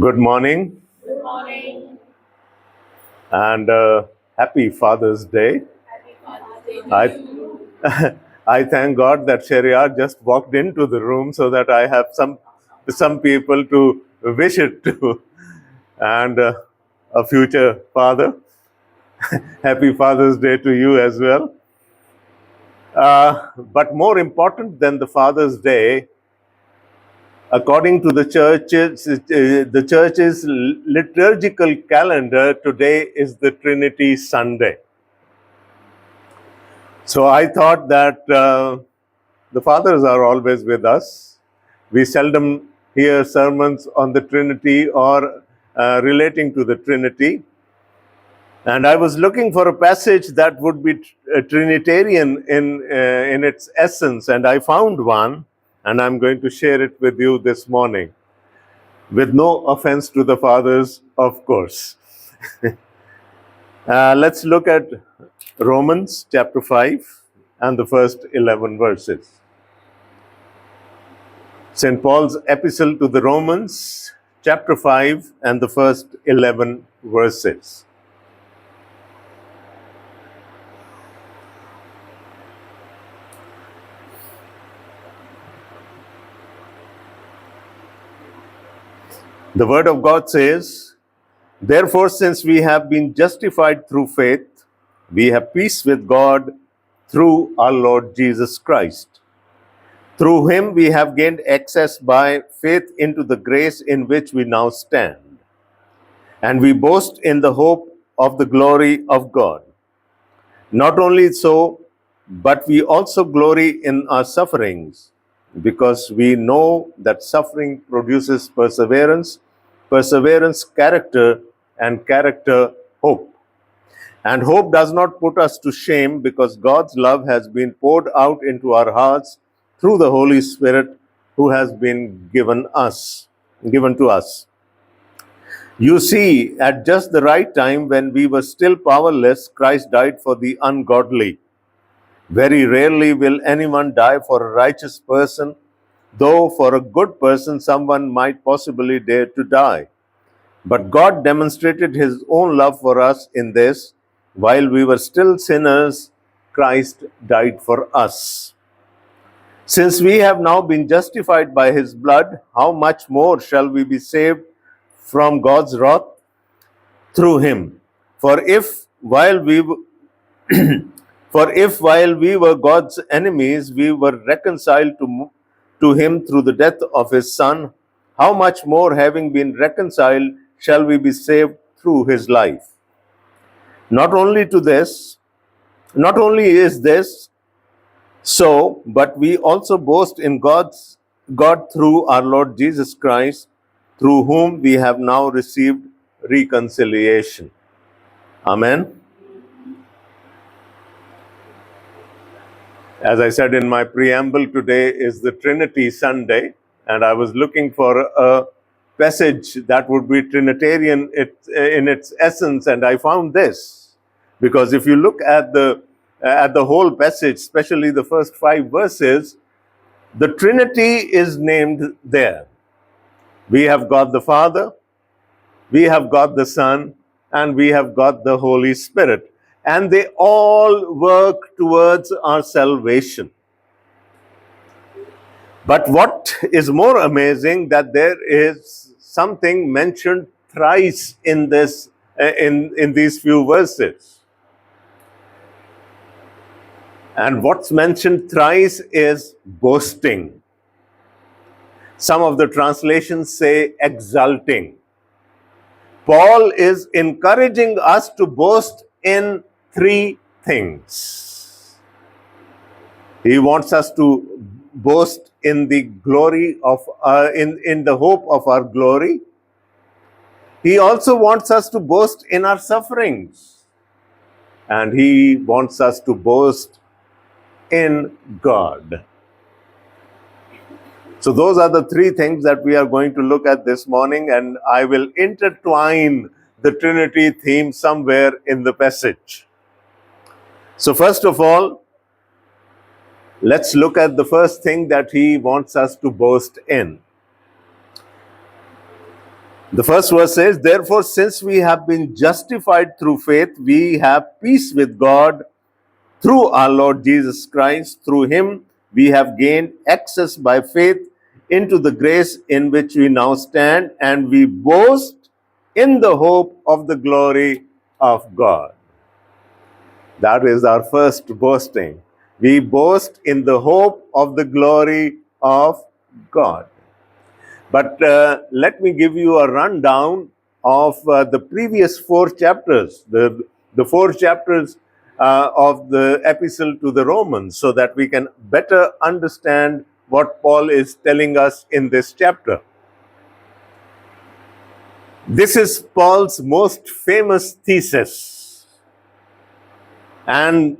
Good morning Good morning. and happy Father's Day. Happy Father's Day to I you. I thank God that Shariar just walked into the room so that I have some people to wish it to, and a future father. Happy Father's Day to you as well. But more important than the Father's Day, according to the church's liturgical calendar, today is the Trinity Sunday. So I thought that the fathers are always with us. We seldom hear sermons on the Trinity or relating to the Trinity. And I was looking for a passage that would be Trinitarian in its essence, and I found one, and I'm going to share it with you this morning, with no offense to the fathers, of course. Let's look at Romans chapter 5 and the first 11 verses. St. Paul's epistle to the Romans, chapter 5 and the first 11 verses. The word of God says, "Therefore, since we have been justified through faith, we have peace with God through our Lord Jesus Christ. Through him we have gained access by faith into the grace in which we now stand. And we boast in the hope of the glory of God. Not only so, but we also glory in our sufferings, because we know that suffering produces perseverance, perseverance, character, and character, hope. And hope does not put us to shame, because God's love has been poured out into our hearts through the Holy Spirit who has been given to us. You see, at just the right time, when we were still powerless, Christ died for the ungodly. Very rarely will anyone die for a righteous person, though for a good person someone might possibly dare to die. But God demonstrated his own love for us in this: while we were still sinners, Christ died for us. Since we have now been justified by his blood, how much more shall we be saved from God's wrath through him? For if while we were God's enemies, we were reconciled to him through the death of his Son, how much more, having been reconciled, shall we be saved through his life? Not only is this so, but we also boast in God through our Lord Jesus Christ, through whom we have now received reconciliation. Amen. As I said in my preamble, today is the Trinity Sunday, and I was looking for a passage that would be Trinitarian in its essence, and I found this. Because if you look at the whole passage, especially the first 5 verses, the Trinity is named there. We have got the Father, we have got the Son, and we have got the Holy Spirit. And they all work towards our salvation. But what is more amazing, that there is something mentioned thrice in these few verses. And what's mentioned thrice is boasting. Some of the translations say exulting. Paul is encouraging us to boast in 3 things. He wants us to boast in the glory of in the hope of our glory. He also wants us to boast in our sufferings, and he wants us to boast in God. So those are the 3 things that we are going to look at this morning, and I will intertwine the Trinity theme somewhere in the passage. So first of all, let's look at the first thing that he wants us to boast in. The first verse says, therefore, since we have been justified through faith, we have peace with God through our Lord Jesus Christ. Through him, we have gained access by faith into the grace in which we now stand, and we boast in the hope of the glory of God. That is our first boasting. We boast in the hope of the glory of God. But let me give you a rundown of the previous four chapters, the four chapters of the epistle to the Romans, so that we can better understand what Paul is telling us in this chapter. This is Paul's most famous thesis. And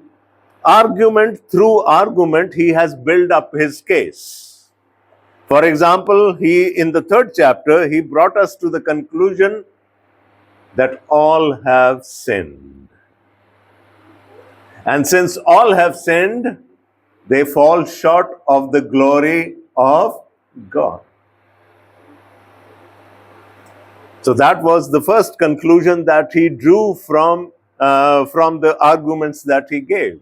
argument through argument, he has built up his case. For example, in the third chapter, he brought us to the conclusion that all have sinned. And since all have sinned, they fall short of the glory of God. So that was the first conclusion that he drew from the arguments that he gave.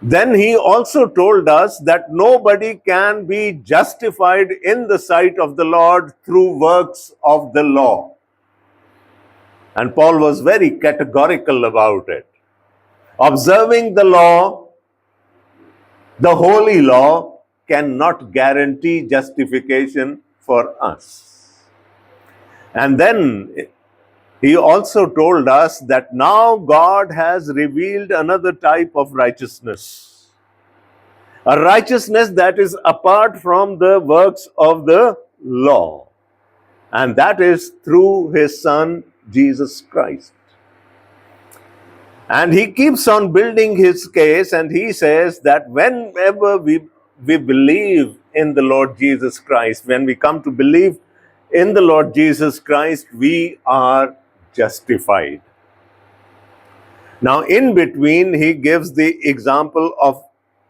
Then he also told us that nobody can be justified in the sight of the Lord through works of the law. And Paul was very categorical about it. Observing the law, the holy law, cannot guarantee justification for us. And then he also told us that now God has revealed another type of righteousness. A righteousness that is apart from the works of the law. And that is through his Son, Jesus Christ. And he keeps on building his case, and he says that whenever we believe in the Lord Jesus Christ, when we come to believe in the Lord Jesus Christ, we are justified. Now, in between, he gives the example of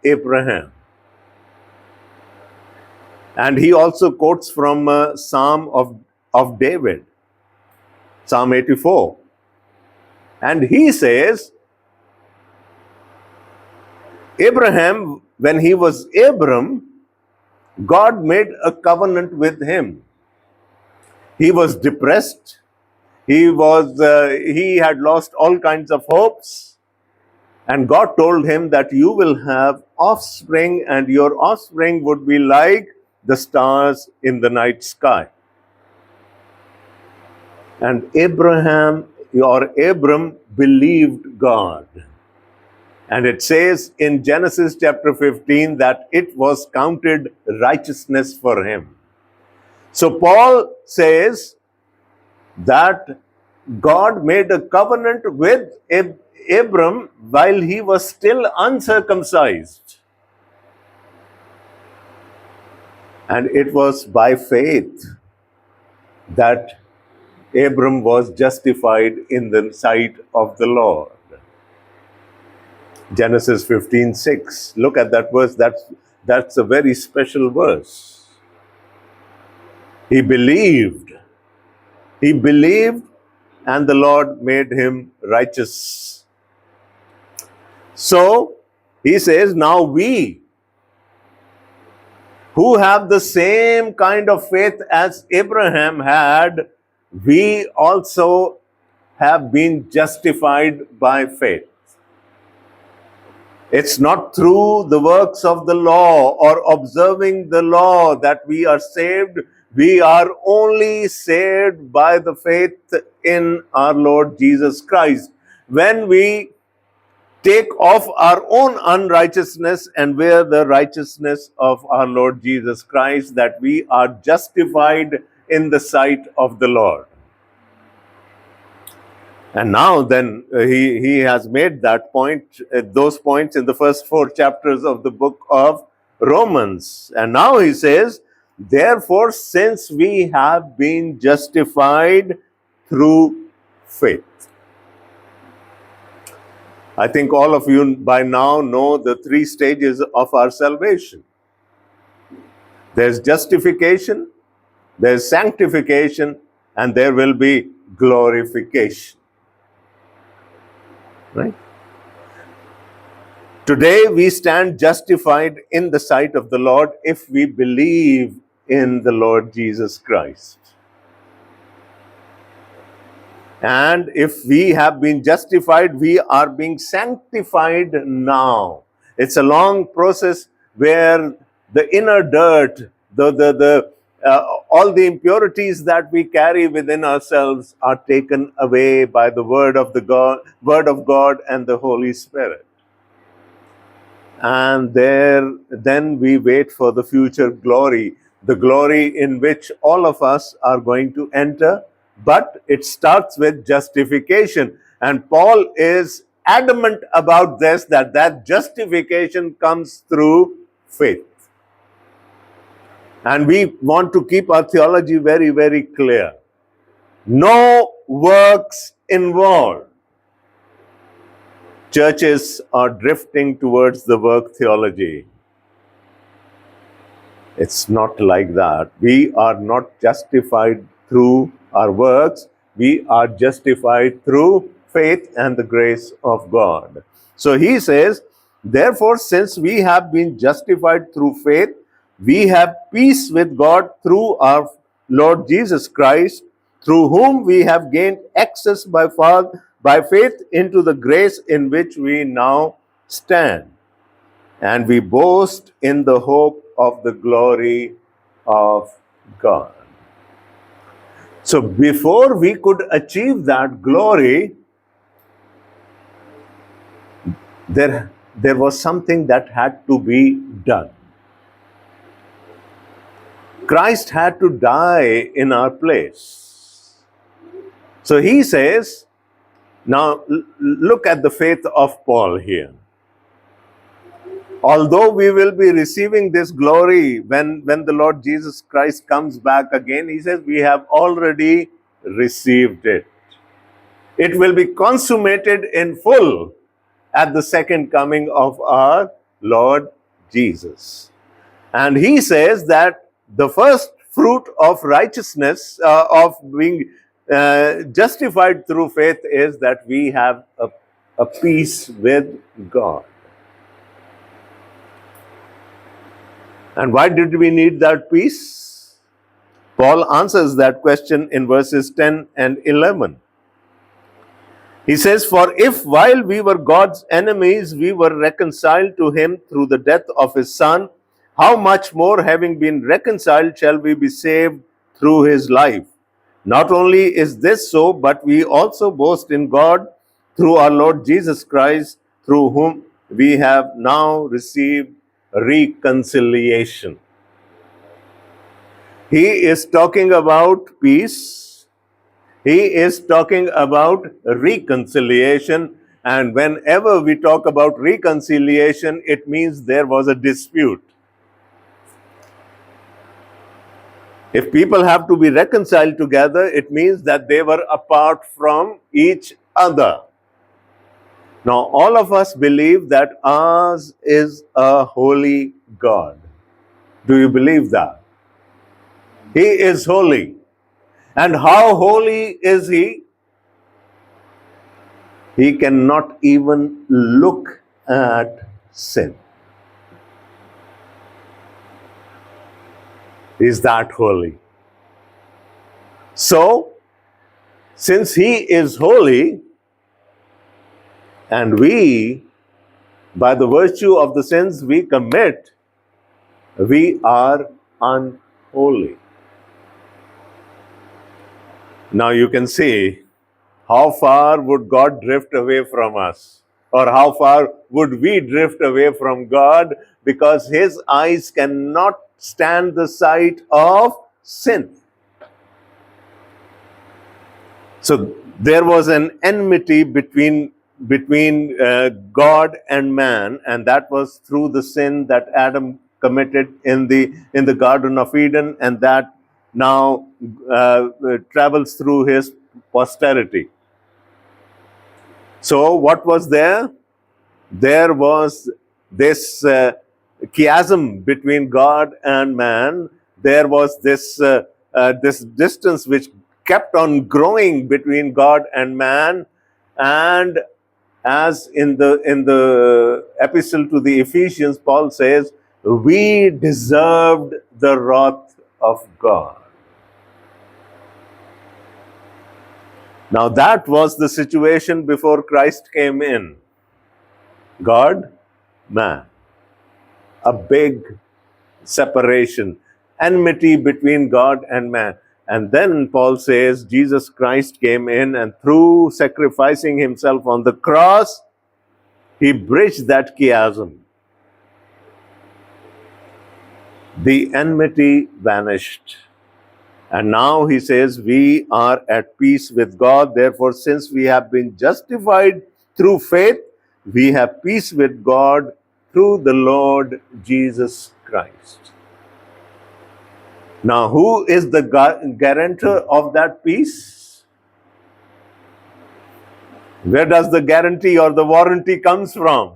Abraham. And he also quotes from a Psalm of David, Psalm 84. And he says, Abraham, when he was Abram, God made a covenant with him. He was depressed. He had lost all kinds of hopes. And God told him that you will have offspring, and your offspring would be like the stars in the night sky. And Abram believed God. And it says in Genesis chapter 15 that it was counted righteousness for him. So Paul says that God made a covenant with Abram while he was still uncircumcised. And it was by faith that Abram was justified in the sight of the Lord. Genesis 15:6. Look at that verse. That's a very special verse. He believed. He believed, and the Lord made him righteous. So, he says, now we, who have the same kind of faith as Abraham had, we also have been justified by faith. It's not through the works of the law or observing the law that we are saved. We are only saved by the faith in our Lord Jesus Christ. When we take off our own unrighteousness and wear the righteousness of our Lord Jesus Christ, that we are justified in the sight of the Lord. And now then he has made that point, those points in the first four chapters of the book of Romans. And now he says, therefore, since we have been justified through faith. I think all of you by now know the three stages of our salvation. There's justification, there's sanctification, and there will be glorification. Right? Today we stand justified in the sight of the Lord if we believe in the Lord Jesus Christ. And if we have been justified, we are being sanctified now. It's a long process where the inner dirt, all the impurities that we carry within ourselves are taken away by the word of God and the Holy Spirit. And then we wait for the future glory, the glory in which all of us are going to enter. But it starts with justification, and Paul is adamant about this, that justification comes through faith. And we want to keep our theology very, very clear. No works involved. Churches are drifting towards the work theology. It's not like that. We are not justified through our works. We are justified through faith and the grace of God. So he says, therefore, since we have been justified through faith, we have peace with God through our Lord Jesus Christ, through whom we have gained access by faith into the grace in which we now stand. And we boast in the hope of the glory of God. So before we could achieve that glory, there was something that had to be done. Christ had to die in our place. So he says, now look at the faith of Paul here. Although we will be receiving this glory when the Lord Jesus Christ comes back again, he says we have already received it. It will be consummated in full at the second coming of our Lord Jesus. And he says that the first fruit of righteousness, of being justified through faith, is that we have a peace with God. And why did we need that peace? Paul answers that question in verses 10 and 11. He says, for if while we were God's enemies, we were reconciled to him through the death of his Son, how much more, having been reconciled, shall we be saved through his life? Not only is this so, but we also boast in God through our Lord Jesus Christ, through whom we have now received reconciliation. He is talking about peace. He is talking about reconciliation. And whenever we talk about reconciliation, it means there was a dispute. If people have to be reconciled together, it means that they were apart from each other. Now, all of us believe that ours is a holy God. Do you believe that? He is holy. And how holy is he? He cannot even look at sin. Is that holy? So, since he is holy, and we, by the virtue of the sins we commit, we are unholy. Now you can see, how far would God drift away from us? Or how far would we drift away from God? Because his eyes cannot stand the sight of sin. So there was an enmity between God and man, and that was through the sin that Adam committed in the Garden of Eden, and that now travels through his posterity. So what was there? There was this chiasm between God and man. There was this distance which kept on growing between God and man. And as in the epistle to the Ephesians, Paul says, we deserved the wrath of God. Now that was the situation before Christ came in. God, man. A big separation, enmity between God and man. And then Paul says Jesus Christ came in, and through sacrificing himself on the cross, he bridged that chasm. The enmity vanished. And now he says we are at peace with God. Therefore, since we have been justified through faith, we have peace with God through the Lord Jesus Christ. Now, who is the guarantor of that peace? Where does the guarantee or the warranty comes from?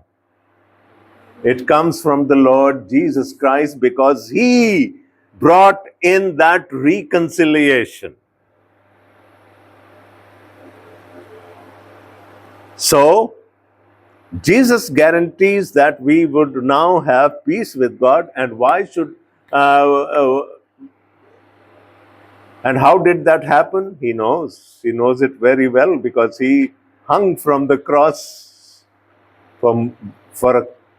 It comes from the Lord Jesus Christ, because he brought in that reconciliation. So, Jesus guarantees that we would now have peace with God. And why should and how did that happen? He knows. He knows it very well, because he hung from the cross for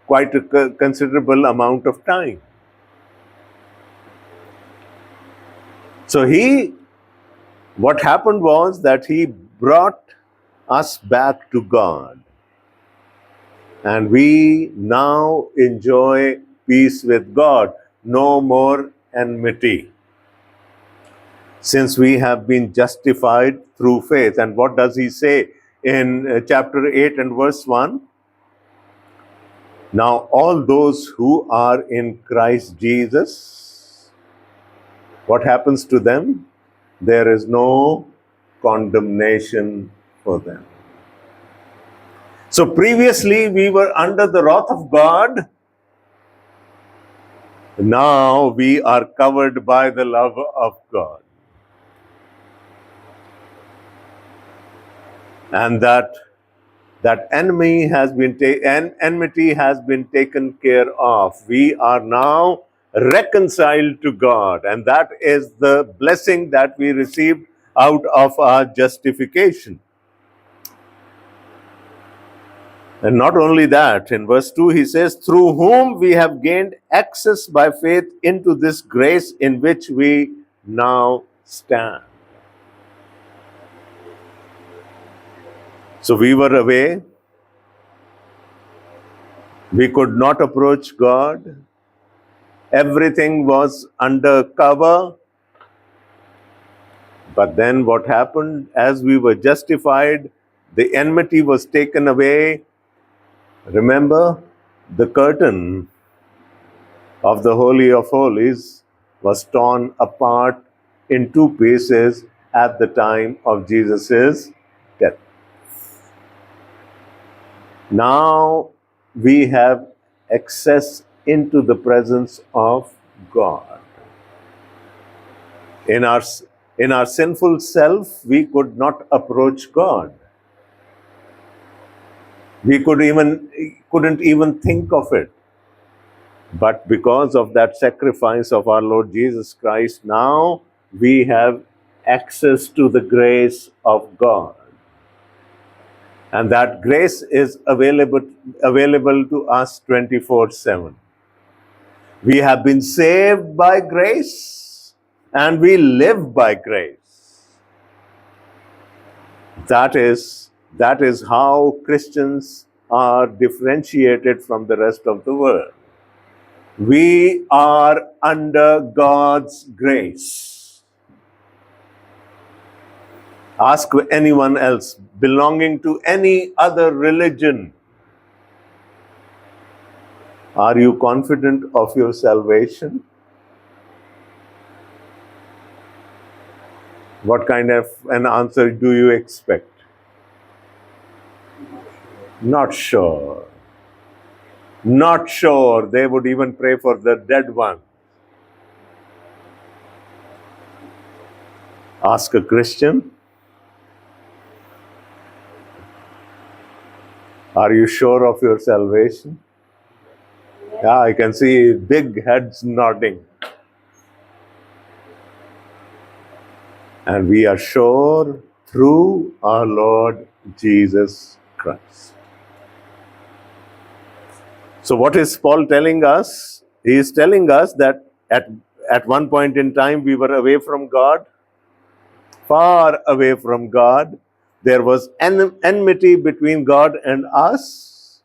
quite a considerable amount of time. So what happened was that he brought us back to God. And we now enjoy peace with God. No more enmity, since we have been justified through faith. And what does he say in chapter 8 and verse 1? Now, all those who are in Christ Jesus, what happens to them? There is no condemnation for them. So previously we were under the wrath of God. Now we are covered by the love of God. And that enmity has been taken care of. We are now reconciled to God, and that is the blessing that we received out of our justification. And not only that, in verse 2 he says, through whom we have gained access by faith into this grace in which we now stand. So we were away. We could not approach God. Everything was under cover. But then what happened? As we were justified, the enmity was taken away. Remember, the curtain of the Holy of Holies was torn apart in two pieces at the time of Jesus' death. Now we have access into the presence of God. In our sinful self, we could not approach God. We couldn't even think of it. But because of that sacrifice of our Lord Jesus Christ, now we have access to the grace of God. And that grace is available to us 24/7. We have been saved by grace, and we live by grace. That is how Christians are differentiated from the rest of the world. We are under God's grace. Ask anyone else belonging to any other religion. Are you confident of your salvation? What kind of an answer do you expect? Not sure. Not sure. They would even pray for the dead one. Ask a Christian, are you sure of your salvation? Yeah, I can see big heads nodding. And we are sure through our Lord Jesus Christ. So what is Paul telling us? He is telling us that at one point in time we were away from God, far away from God. There was enmity between God and us.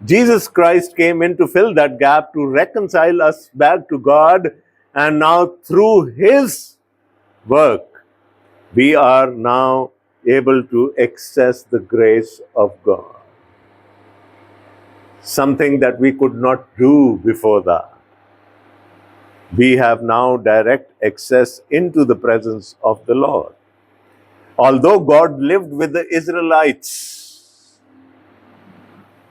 Jesus Christ came in to fill that gap, to reconcile us back to God. And now through His work, we are now able to access the grace of God. Something that we could not do before that. We have now direct access into the presence of the Lord. Although God lived with the Israelites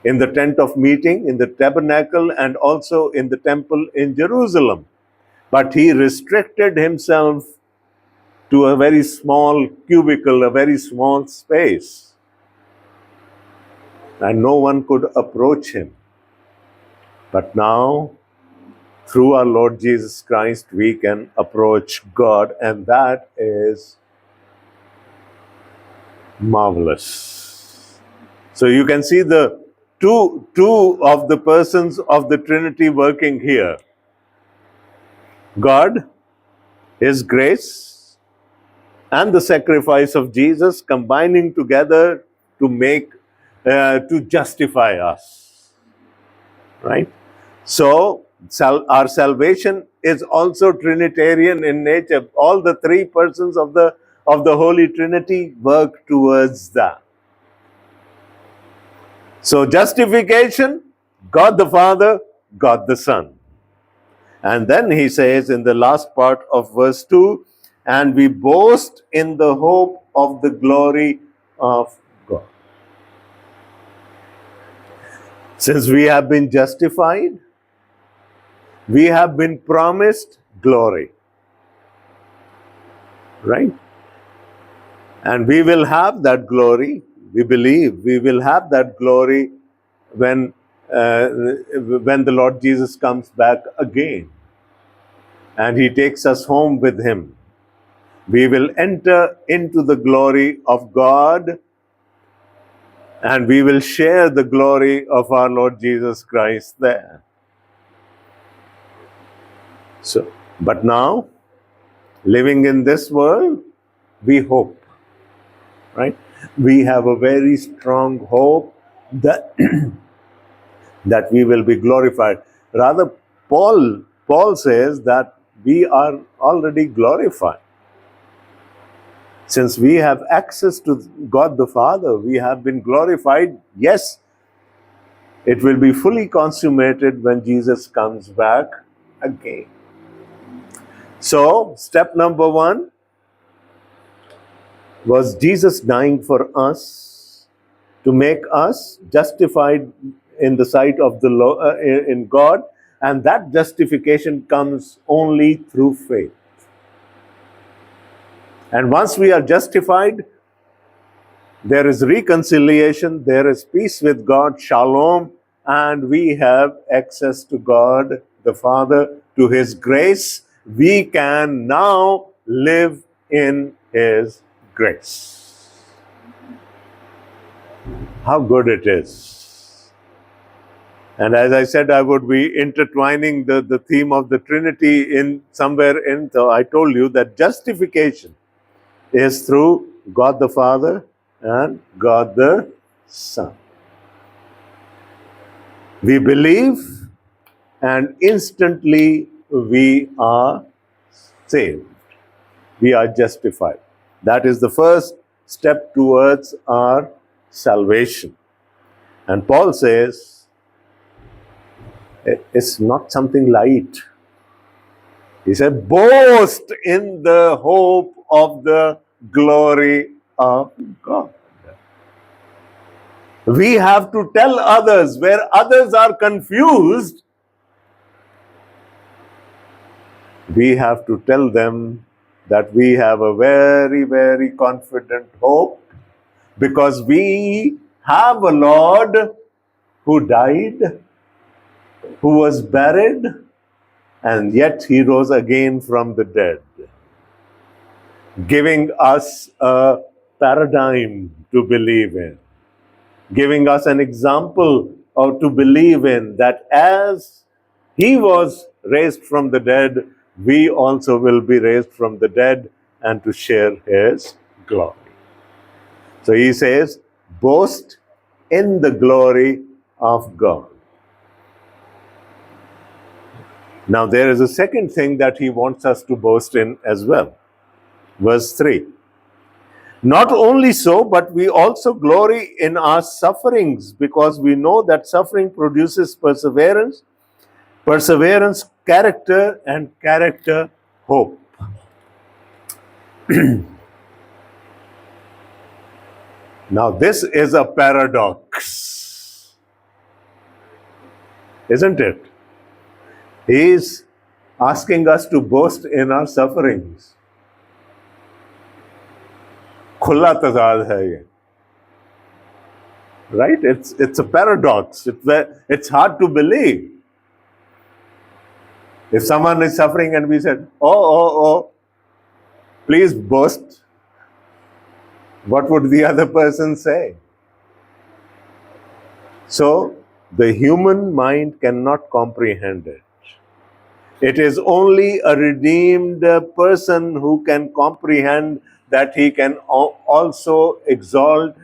in the tent of meeting, in the tabernacle, and also in the temple in Jerusalem, but He restricted Himself to a very small cubicle, a very small space, and no one could approach Him. But now, through our Lord Jesus Christ, we can approach God, and that is marvelous. So you can see the two of the persons of the Trinity working here. God, His grace, and the sacrifice of Jesus combining together to to justify us. Right? So our salvation is also Trinitarian in nature. All the three persons of the Holy Trinity work towards that. So justification, God the Father, God the Son. And then he says in the last part of verse 2, and we boast in the hope of the glory of God. Since we have been justified, we have been promised glory. Right? And we will have that glory. We believe we will have that glory when the Lord Jesus comes back again and He takes us home with Him. We will enter into the glory of God and we will share the glory of our Lord Jesus Christ there. So, but now, living in this world, we hope. Right? We have a very strong hope that that we will be glorified. Rather, Paul says that we are already glorified. Since we have access to God the Father, we have been glorified. Yes, it will be fully consummated when Jesus comes back again. So, step number 1 was Jesus dying for us to make us justified in the sight of the Lord, in God, and that justification comes only through faith. And once we are justified, there is reconciliation, there is peace with God, shalom, and we have access to God the Father, to His grace. We can now live in His grace. How good it is. And as I said, I would be intertwining the theme of the Trinity in somewhere in, so I told you that justification is through God the Father and God the Son. We believe and instantly we are saved. We are justified. That is the first step towards our salvation. And Paul says, it's not something light. He said, boast in the hope of the glory of God. We have to tell others where others are confused. We have to tell them that we have a very, very confident hope, because we have a Lord who died, who was buried, and yet he rose again from the dead, giving us a paradigm to believe in, giving us an example of to believe in, that as he was raised from the dead, we also will be raised from the dead and to share his glory. So he says, boast in the glory of God. Now there is a second thing that he wants us to boast in as well. Verse 3. Not only so, but we also glory in our sufferings, because we know that suffering produces perseverance, perseverance, character, and character, hope. Now, this is a paradox, isn't it? He is asking us to boast in our sufferings. खुला तजाद है ये. Right? It's a paradox. It's hard to believe. If someone is suffering and we said, oh, please boast, what would the other person say? So, the human mind cannot comprehend it. It is only a redeemed person who can comprehend that he can also exalt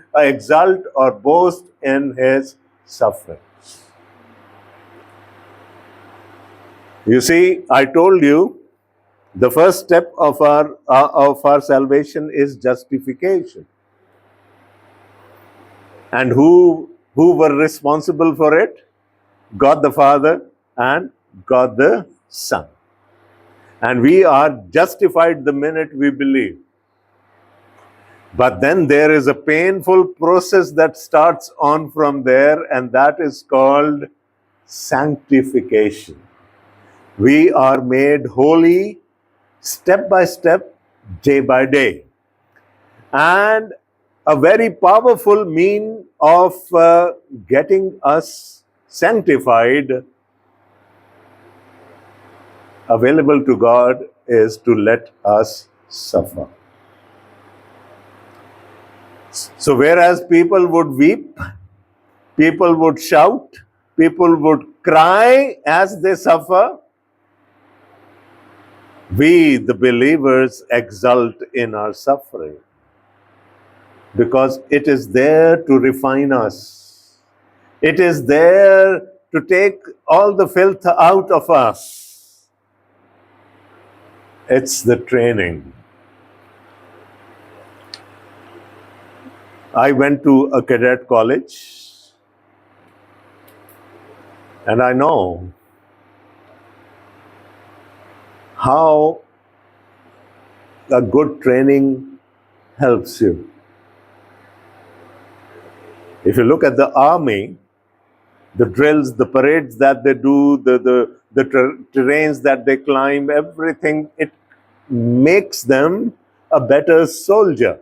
or boast in his suffering. You see, I told you, the first step of our salvation is justification. And who were responsible for it? God the Father and God the Son. And we are justified the minute we believe. But then there is a painful process that starts on from there, and that is called sanctification. We are made holy step by step, day by day. And a very powerful mean of getting us sanctified available to God is to let us suffer. So whereas people would weep, people would shout, people would cry as they suffer, we, the believers, exult in our suffering, because it is there to refine us. It is there to take all the filth out of us. It's the training. I went to a cadet college, and I know how a good training helps you. If you look at the army, the drills, the parades that they do, the terrains that they climb, everything, it makes them a better soldier.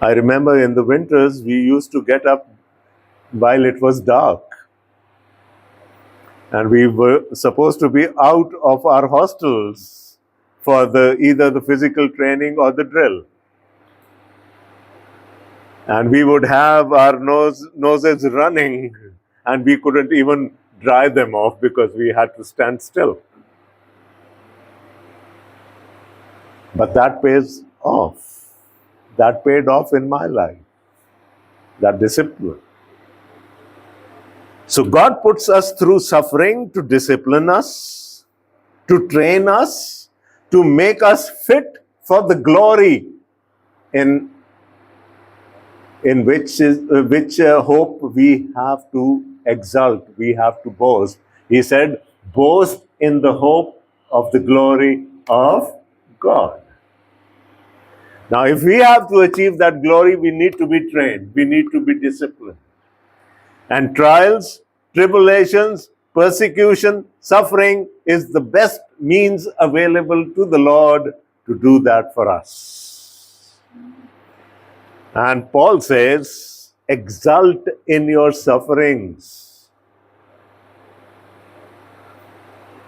I remember in the winters, we used to get up while it was dark. And we were supposed to be out of our hostels for either the physical training or the drill. And we would have our noses running, and we couldn't even dry them off because we had to stand still. But that pays off. That paid off in my life, that discipline. So God puts us through suffering to discipline us, to train us, to make us fit for the glory in which hope we have to exult, we have to boast. He said, boast in the hope of the glory of God. Now, if we have to achieve that glory, we need to be trained, we need to be disciplined. And trials, tribulations, persecution, suffering is the best means available to the Lord to do that for us. And Paul says, exult in your sufferings.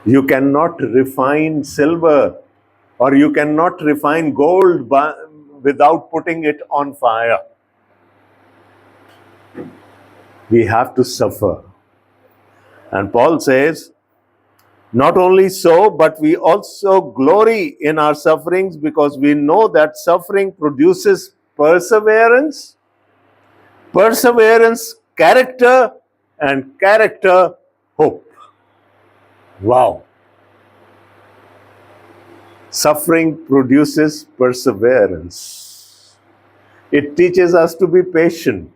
You cannot refine silver, or you cannot refine gold without putting it on fire. We have to suffer. And Paul says, not only so, but we also glory in our sufferings because we know that suffering produces perseverance, perseverance, character, and character, hope. Wow. Suffering produces perseverance. It teaches us to be patient.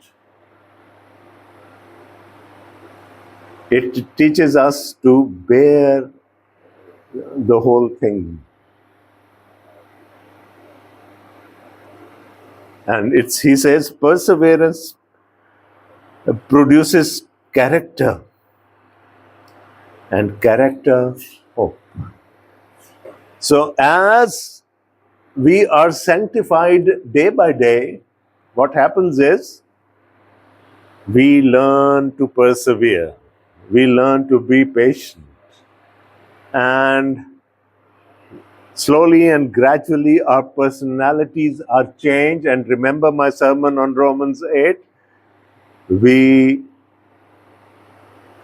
It teaches us to bear the whole thing. And he says, perseverance produces character, and character, hope. So as we are sanctified day by day, what happens is we learn to persevere. We learn to be patient. And slowly and gradually our personalities are changed. And remember my sermon on Romans 8, we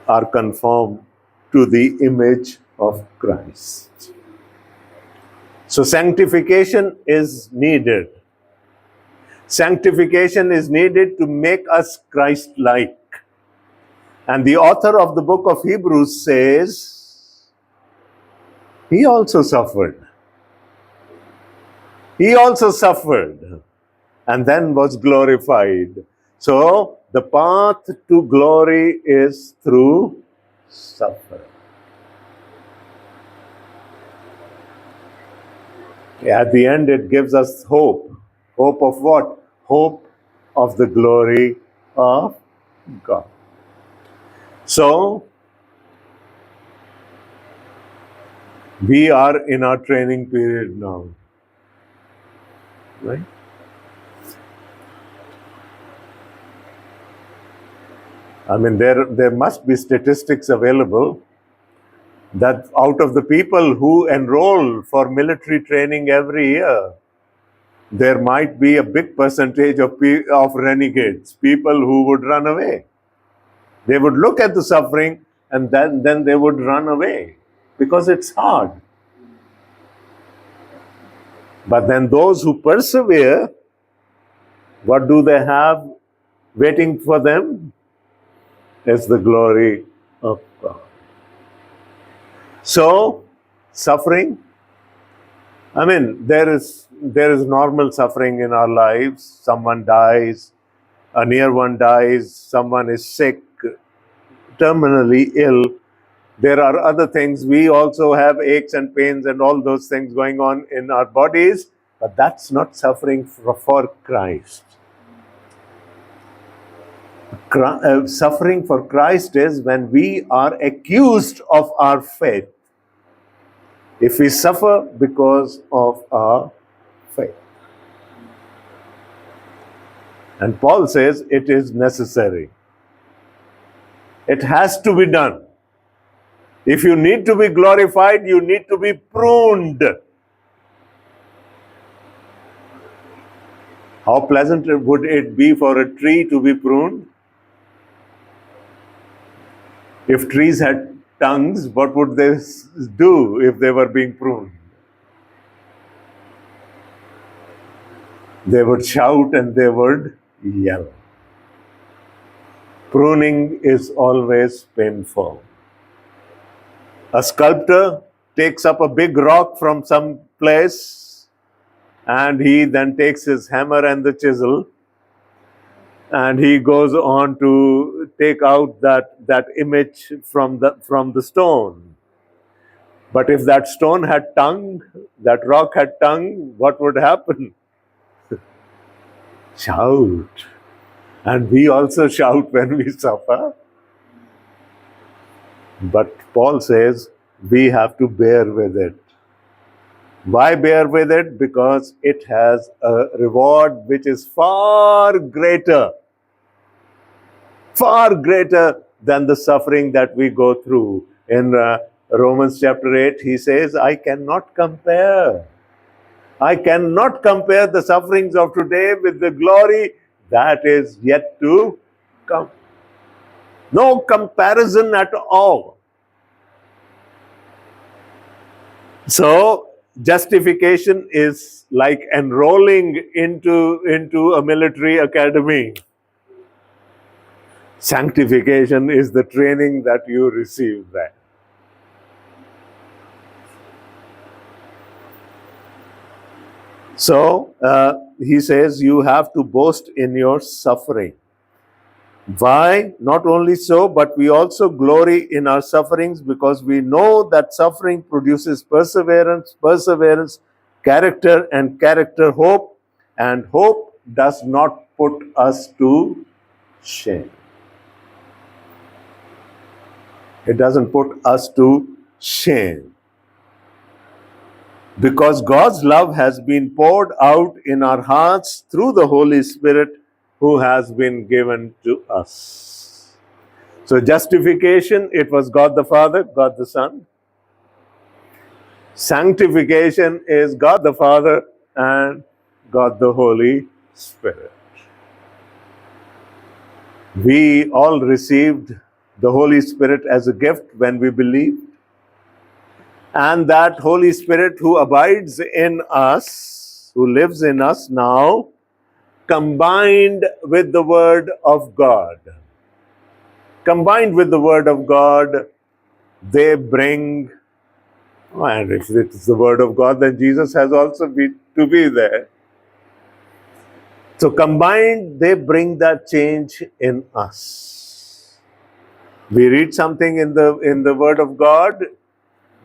are conformed to the image of Christ. So sanctification is needed. Sanctification is needed to make us Christ-like. And the author of the book of Hebrews says, he also suffered. He also suffered and then was glorified. So the path to glory is through suffering. At the end, it gives us hope. Hope of what? Hope of the glory of God. So, we are in our training period now. Right? I mean, there must be statistics available that out of the people who enroll for military training every year, there might be a big percentage of renegades, people who would run away. They would look at the suffering and then they would run away because it's hard. But then those who persevere, what do they have waiting for them? It's the glory of God. So, suffering, I mean, there is normal suffering in our lives. Someone dies, a near one dies, someone is sick, terminally ill. There are other things. We also have aches and pains and all those things going on in our bodies, but that's not suffering for Christ. Suffering for Christ is when we are accused of our faith. If we suffer because of our faith. And Paul says it is necessary. It has to be done. If you need to be glorified, you need to be pruned. How pleasant would it be for a tree to be pruned? If trees had tongues, what would they do if they were being pruned? They would shout and they would yell. Pruning is always painful. A sculptor takes up a big rock from some place and he then takes his hammer and the chisel and he goes on to take out that image from the stone. But if that stone had tongue, that rock had tongue, what would happen? Shout. And we also shout when we suffer. But Paul says we have to bear with it. Why bear with it? Because it has a reward which is far greater than the suffering that we go through. In Romans chapter 8, he says, I cannot compare the sufferings of today with the glory that is yet to come. No comparison at all. So, justification is like enrolling into a military academy. Sanctification is the training that you receive there. So, he says you have to boast in your suffering. Why? Not only so, but we also glory in our sufferings because we know that suffering produces perseverance, character, and character, hope, and hope does not put us to shame. It doesn't put us to shame. Because God's love has been poured out in our hearts through the Holy Spirit who has been given to us. So justification, it was God the Father, God the Son. Sanctification is God the Father and God the Holy Spirit. We all received the Holy Spirit as a gift when we believed. And that Holy Spirit who abides in us, who lives in us now, combined with the Word of God. Combined with the Word of God, they bring, and if it's the Word of God, then Jesus has also to be there. So combined, they bring that change in us. We read something in the Word of God,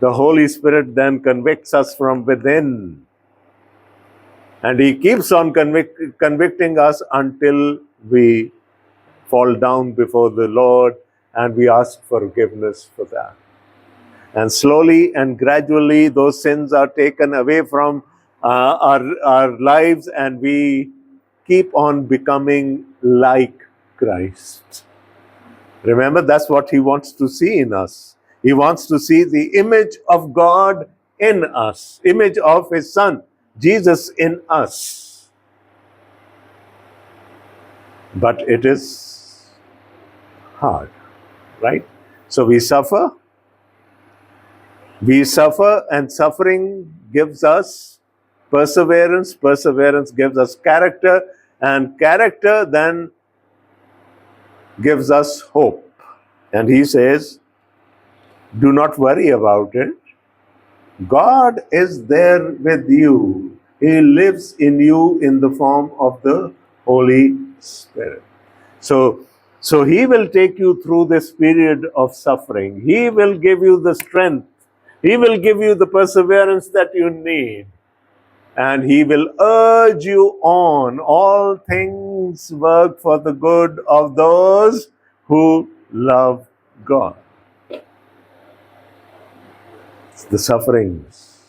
the Holy Spirit then convicts us from within. And He keeps on convicting us until we fall down before the Lord and we ask forgiveness for that. And slowly and gradually those sins are taken away from our lives and we keep on becoming like Christ. Remember, that's what He wants to see in us. He wants to see the image of God in us, image of His Son, Jesus in us. But it is hard, right? So we suffer, and suffering gives us perseverance, perseverance gives us character, and character then gives us hope. And He says, do not worry about it. God is there with you. He lives in you in the form of the Holy Spirit. So He will take you through this period of suffering. He will give you the strength. He will give you the perseverance that you need. And He will urge you on. All things work for the good of those who love God. The sufferings,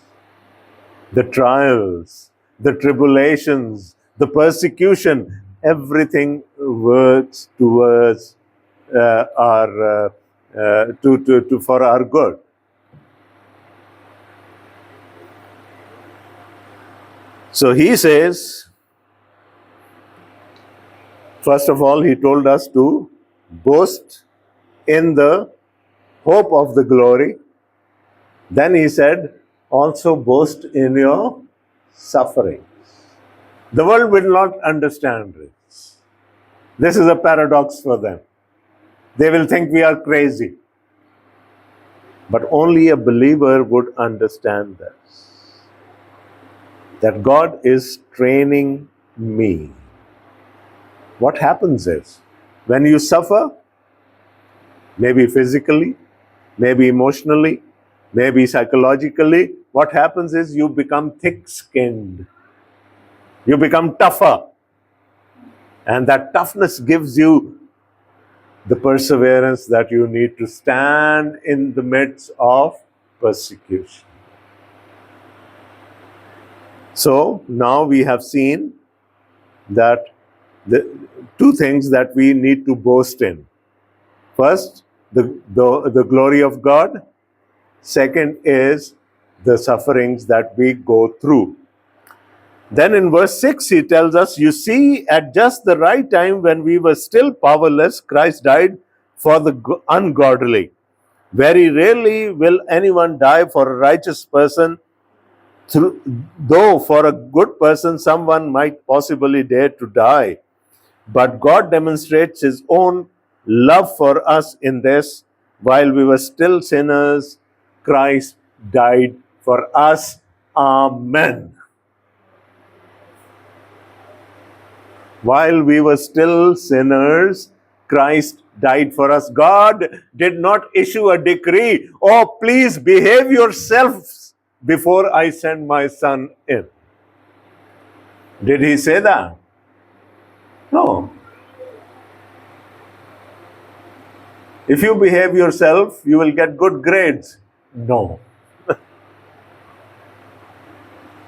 the trials, the tribulations, the persecution, everything works towards for our good. So He says, first of all, He told us to boast in the hope of the glory. Then He said, also boast in your sufferings. The world will not understand this. This is a paradox for them. They will think we are crazy. But only a believer would understand this. That God is training me. What happens is, when you suffer, maybe physically, maybe emotionally, maybe psychologically, what happens is you become thick-skinned. You become tougher. And that toughness gives you the perseverance that you need to stand in the midst of persecution. So now we have seen that the two things that we need to boast in. First, the glory of God. Second is the sufferings that we go through. Then in verse 6, he tells us, you see, at just the right time when we were still powerless, Christ died for the ungodly. Very rarely will anyone die for a righteous person, though for a good person, someone might possibly dare to die. But God demonstrates his own love for us in this: while we were still sinners, Christ died for us. Amen. While we were still sinners, Christ died for us. God did not issue a decree, oh, please behave yourselves before I send my son in. Did he say that? No. If you behave yourself, you will get good grades. No.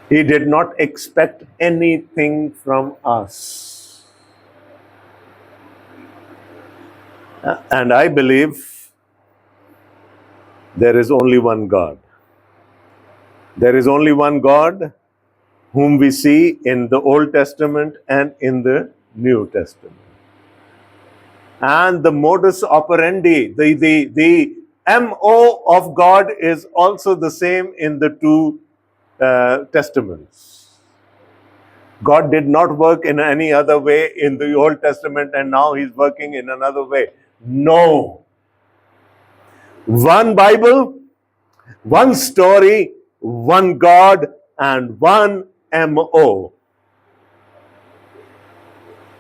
He did not expect anything from us. And I believe there is only one God. There is only one God whom we see in the Old Testament and in the New Testament. And the modus operandi, the MO of God is also the same in the two testaments. God did not work in any other way in the Old Testament and now he's working in another way. No. One Bible, one story, one God, and one MO.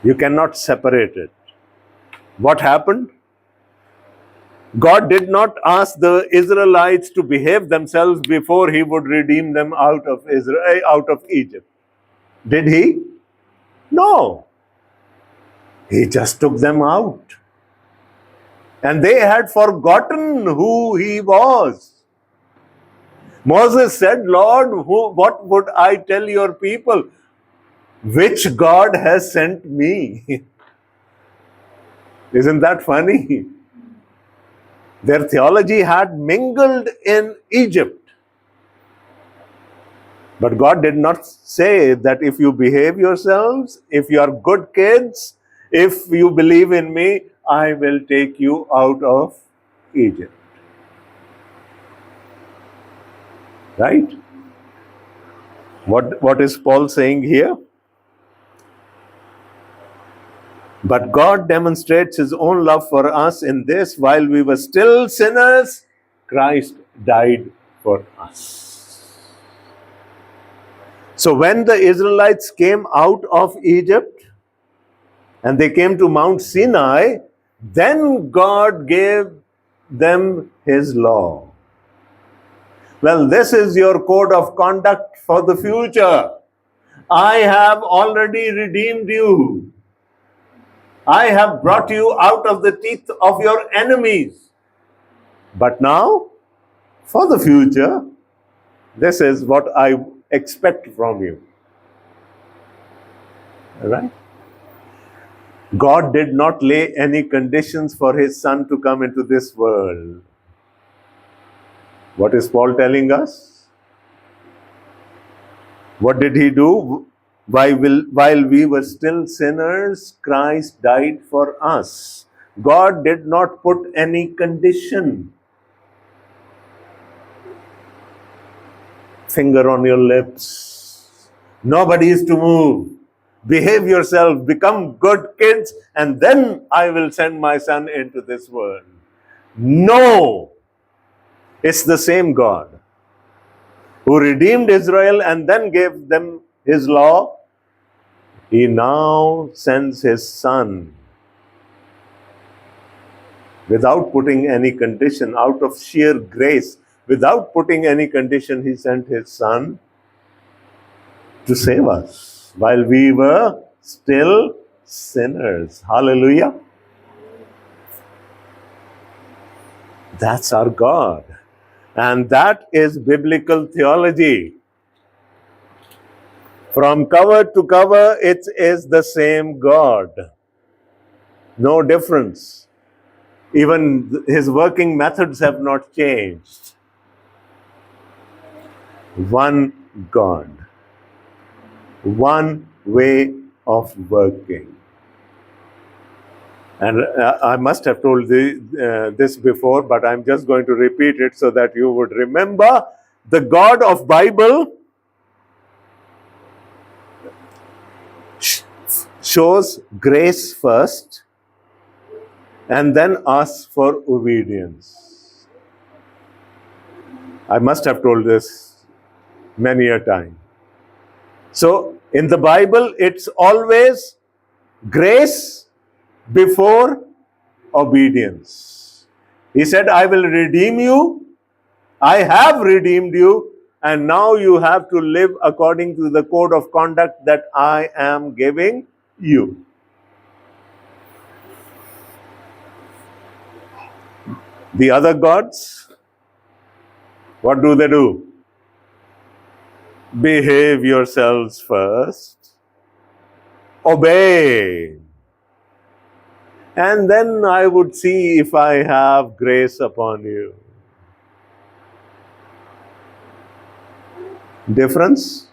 You cannot separate it. What happened? God did not ask the Israelites to behave themselves before he would redeem them out of Israel, out of Egypt. Did he? No. He just took them out. And they had forgotten who he was. Moses said, Lord, what would I tell your people? Which God has sent me? Isn't that funny? Their theology had mingled in Egypt. But God did not say that if you behave yourselves, if you are good kids, if you believe in me, I will take you out of Egypt. Right? What is Paul saying here? But God demonstrates his own love for us in this: while we were still sinners, Christ died for us. So when the Israelites came out of Egypt and they came to Mount Sinai, then God gave them his law. Well, this is your code of conduct for the future. I have already redeemed you. I have brought you out of the teeth of your enemies. But now, for the future, this is what I expect from you. All right? God did not lay any conditions for his son to come into this world. What is Paul telling us? What did he do? While we were still sinners, Christ died for us. God did not put any condition. Finger on your lips. Nobody is to move. Behave yourself, become good kids, and then I will send my son into this world. No! It's the same God who redeemed Israel and then gave them his law. He now sends his son without putting any condition, out of sheer grace. Without putting any condition, he sent his son to save us while we were still sinners. Hallelujah. That's our God. And that is biblical theology. From cover to cover, it is the same God. No difference. Even his working methods have not changed. One God. One way of working. And I must have told this before, but I'm just going to repeat it so that you would remember. The God of Bible shows grace first and then asks for obedience. I must have told this many a time. So in the Bible, it's always grace before obedience. He said, I will redeem you. I have redeemed you. And now you have to live according to the code of conduct that I am giving you. The other gods, what do? Behave yourselves first. Obey. And then I would see if I have grace upon you. Difference?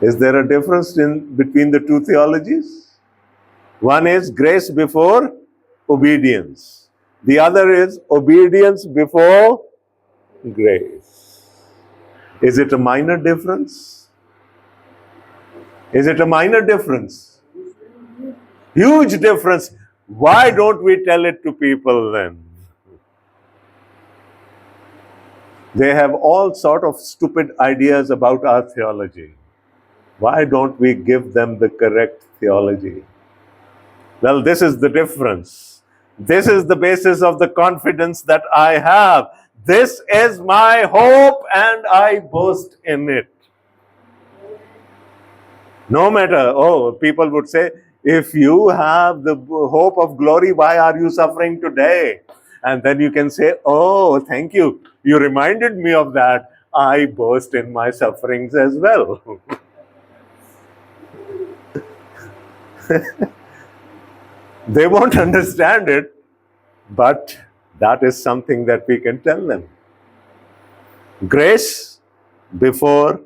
Is there a difference between the two theologies? One is grace before obedience. The other is obedience before grace. Is it a minor difference? Is it a minor difference? Huge difference. Why don't we tell it to people then? They have all sort of stupid ideas about our theology. Why don't we give them the correct theology? Well, this is the difference. This is the basis of the confidence that I have. This is my hope and I boast in it. No matter, people would say, if you have the hope of glory, why are you suffering today? And then you can say, oh, thank you. You reminded me of that. I boast in my sufferings as well. They won't understand it, but that is something that we can tell them. Grace before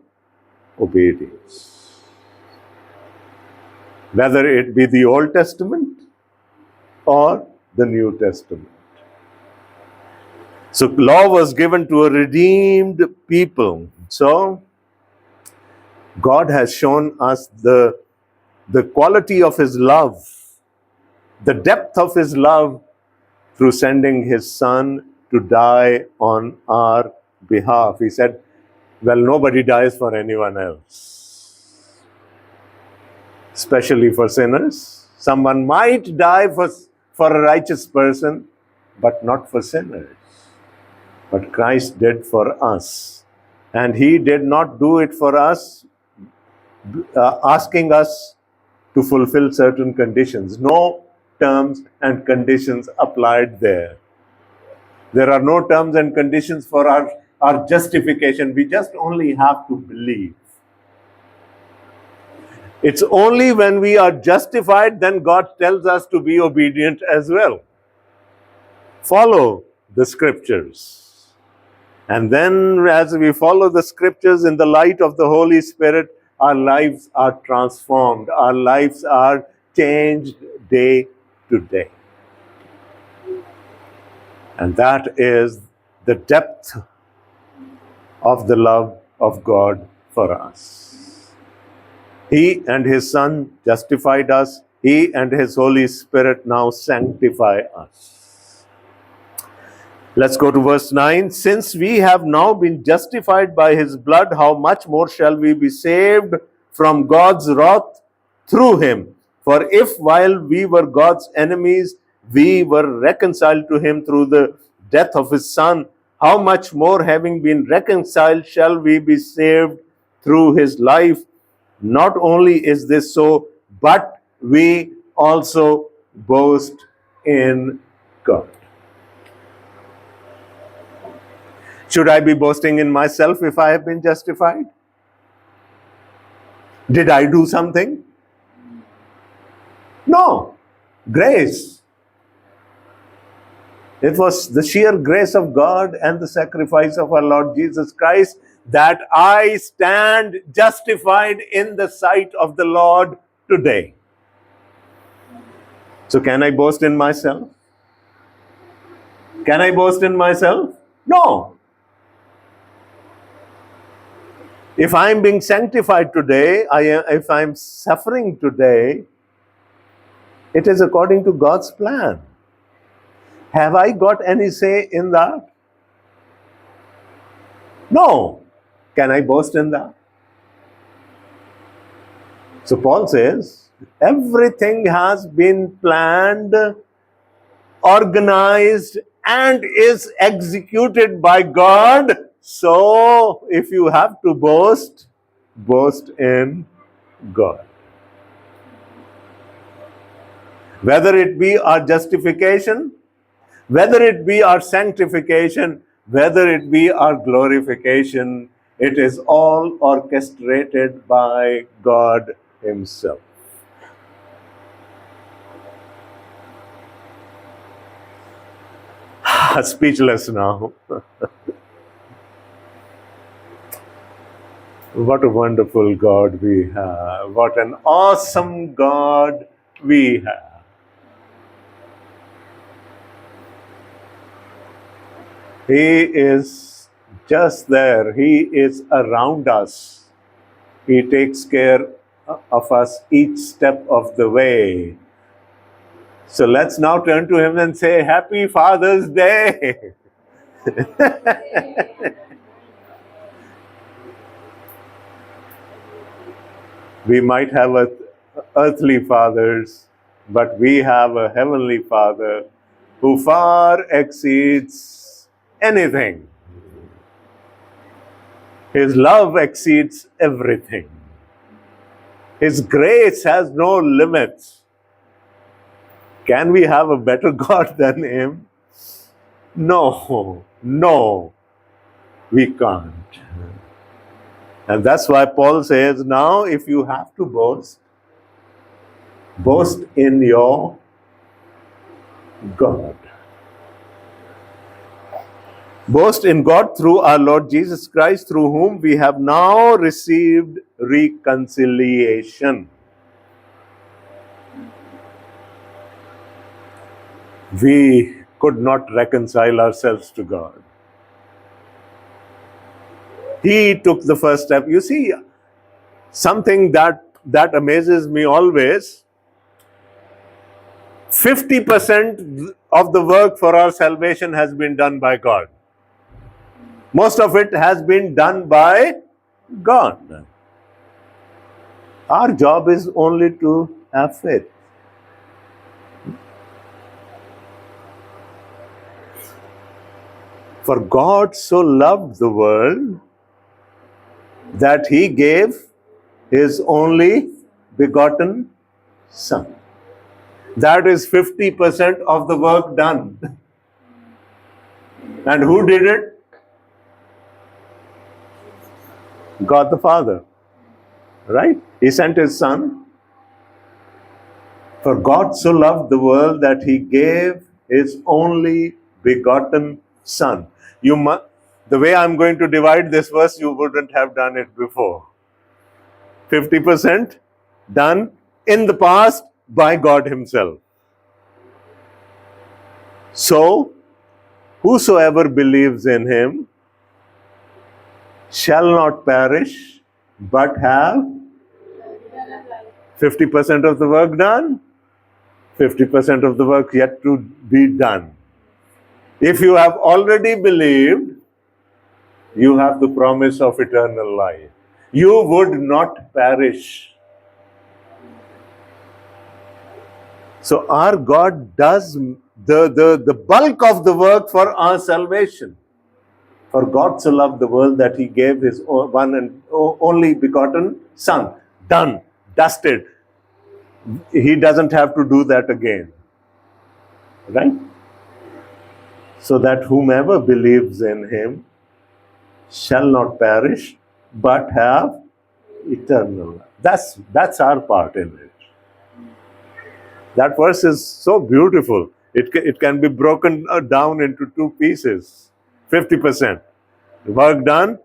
obedience. Whether it be the Old Testament or the New Testament. So law was given to a redeemed people. So God has shown us the quality of his love, the depth of his love through sending his son to die on our behalf. He said, well, nobody dies for anyone else, especially for sinners. Someone might die for a righteous person, but not for sinners. But Christ did for us. And he did not do it for us, asking us to fulfill certain conditions. No terms and conditions applied there. There are no terms and conditions for our justification. We just only have to believe. It's only when we are justified, then God tells us to be obedient as well. Follow the scriptures. And then as we follow the scriptures in the light of the Holy Spirit, our lives are transformed. Our lives are changed day to day. And that is the depth of the love of God for us. He and his Son justified us. He and his Holy Spirit now sanctify us. Let's go to verse 9. Since we have now been justified by his blood, how much more shall we be saved from God's wrath through him? For if while we were God's enemies, we were reconciled to him through the death of his Son, how much more, having been reconciled, shall we be saved through his life? Not only is this so, but we also boast in God. Should I be boasting in myself if I have been justified? Did I do something? No. Grace. It was the sheer grace of God and the sacrifice of our Lord Jesus Christ that I stand justified in the sight of the Lord today. So can I boast in myself? Can I boast in myself? No. If I'm being sanctified today, if I'm suffering today, it is according to God's plan. Have I got any say in that? No. Can I boast in that? So Paul says, everything has been planned, organized, and is executed by God. So if you have to boast, boast in God. Whether it be our justification, whether it be our sanctification, whether it be our glorification, it is all orchestrated by God Himself. Speechless now. What a wonderful God we have. What an awesome God we have. He is just there. He is around us. He takes care of us each step of the way. So let's now turn to Him and say, Happy Father's Day. We might have earthly fathers, but we have a heavenly Father who far exceeds anything. His love exceeds everything. His grace has no limits. Can we have a better God than Him? No, we can't. And that's why Paul says, now if you have to boast, boast in your God. Boast in God through our Lord Jesus Christ, through whom we have now received reconciliation. We could not reconcile ourselves to God. He took the first step. You see, something that amazes me always, 50% of the work for our salvation has been done by God. Most of it has been done by God. Our job is only to have faith. For God so loved the world that He gave His only begotten Son. That is 50% of the work done. And who did it? God the Father. Right? He sent His Son. For God so loved the world that He gave His only begotten Son. The way I'm going to divide this verse, you wouldn't have done it before. 50% done in the past by God Himself. So, whosoever believes in Him shall not perish, but have 50% of the work done, 50% of the work yet to be done. If you have already believed, you have the promise of eternal life. You would not perish. So our God does the bulk of the work for our salvation. For God so loved the world that He gave His one and only begotten Son. Done, dusted. He doesn't have to do that again. Right? So that whomever believes in Him shall not perish, but have eternal life. That's our part in it. That verse is so beautiful. It can be broken down into two pieces. 50%. Work done,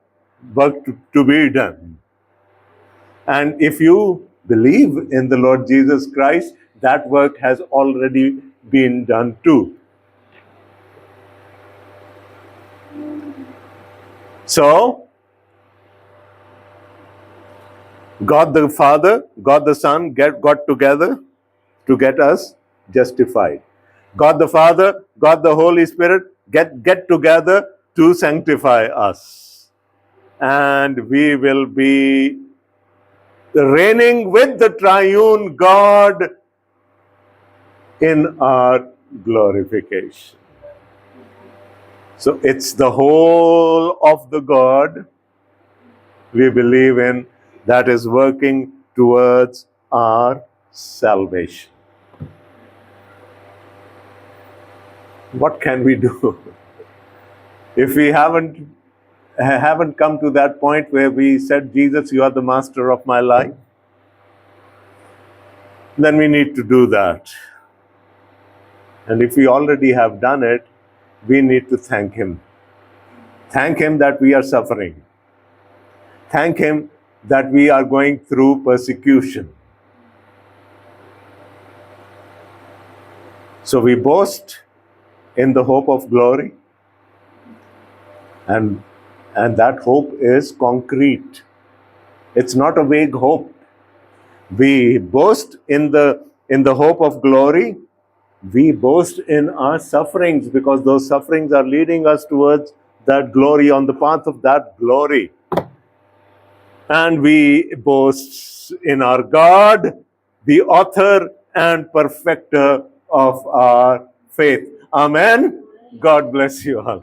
work to be done. And if you believe in the Lord Jesus Christ, that work has already been done too. So, God the Father, God the Son got together to get us justified. God the Father, God the Holy Spirit get together to sanctify us. And we will be reigning with the triune God in our glorification. So it's the whole of the God we believe in that is working towards our salvation. What can we do? If we haven't come to that point where we said, Jesus, you are the master of my life, then we need to do that. And if we already have done it, we need to thank Him. Thank Him that we are suffering. Thank Him that we are going through persecution. So we boast in the hope of glory, and that hope is concrete. It's not a vague hope. We boast in the hope of glory. We boast in our sufferings because those sufferings are leading us towards that glory, on the path of that glory. And we boast in our God, the author and perfecter of our faith. Amen. God bless you all.